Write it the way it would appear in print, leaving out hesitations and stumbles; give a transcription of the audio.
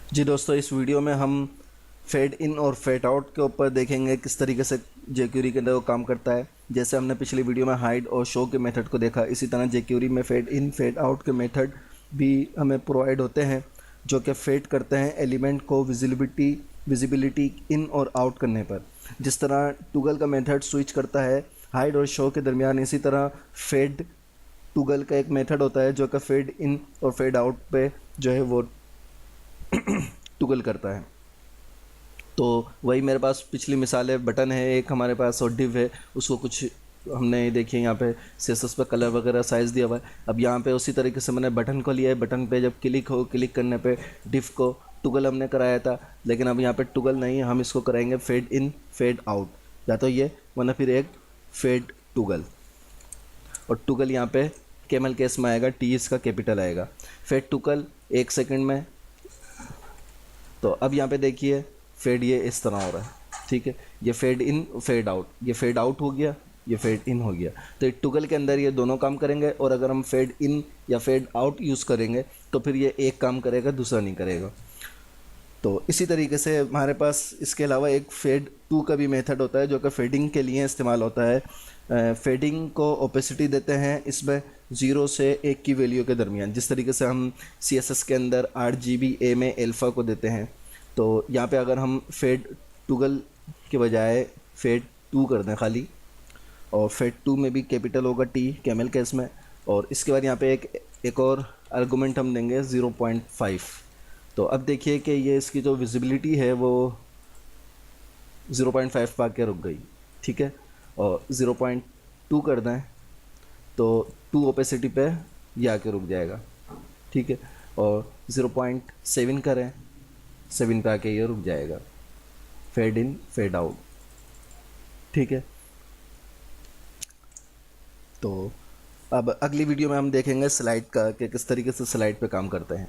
जी दोस्तों, इस वीडियो में हम फेड इन और फेड आउट के ऊपर देखेंगे किस तरीके से jQuery के अंदर वो काम करता है। जैसे हमने पिछली वीडियो में हाइड और शो के मेथड को देखा, इसी तरह jQuery में फेड इन फेड आउट के मेथड भी हमें प्रोवाइड होते हैं, जो कि फेड करते हैं एलिमेंट को विजिबिलिटी इन और आउट करने पर। जिस तरह टूगल का मेथड स्विच करता है हाइड और शो के दरमियान, इसी तरह फेड टूगल का एक मेथड होता है जो कि फेड इन और फेड आउट पे जो है वो टूगल करता है। तो वही मेरे पास पिछली मिसाल है, बटन है एक हमारे पास और डिव है, उसको कुछ हमने देखिए यहाँ पे सीएसएस पे कलर वगैरह साइज़ दिया हुआ है। अब यहाँ पे उसी तरीके से मैंने बटन को लिया है, बटन पे जब क्लिक करने पे डिव को टुगल हमने कराया था, लेकिन अब यहाँ पे टुगल नहीं है, हम इसको कराएंगे फेड इन फेड आउट, या तो ये वरना फिर एक फेड टुगल। और टुगल यहाँ पे कैमल केस में आएगा, टी इसका कैपिटल आएगा। फेड टुगल 1 सेकंड में। तो अब यहाँ पे देखिए फेड ये इस तरह हो रहा है, ठीक है। ये फेड इन फेड आउट, ये फेड आउट हो गया, ये फेड इन हो गया। तो एक टुगल के अंदर ये दोनों काम करेंगे, और अगर हम फेड इन या फेड आउट यूज़ करेंगे तो फिर ये एक काम करेगा, दूसरा नहीं करेगा। तो इसी तरीके से हमारे पास इसके अलावा एक फेड टू का भी मेथड होता है, जो कि फेडिंग के लिए इस्तेमाल होता है। फेडिंग को ओपेसिटी देते हैं इसमें 0 से 1 की वैल्यू के दरमियान, जिस तरीके से हम CSS के अंदर RGBA में अल्फ़ा को देते हैं। तो यहाँ पे अगर हम फेड टूगल के बजाय फेड टू कर दें खाली, और फेड टू में भी कैपिटल होगा टी कैमल केस में, और इसके बाद यहाँ पे एक और आर्गूमेंट हम देंगे 0.5। तो अब देखिए कि ये इसकी जो विजिबिलिटी है वो 0.5 पा के रुक गई, ठीक है। और 0.2 कर दें तो 2 ओपेसिटी पे ये आके रुक जाएगा, ठीक है। और 0.7 करें, 7 पे आके ये रुक जाएगा। फेड इन फेड आउट, ठीक है। तो अब अगली वीडियो में हम देखेंगे स्लाइड का कि किस तरीके से स्लाइड पे काम करते हैं।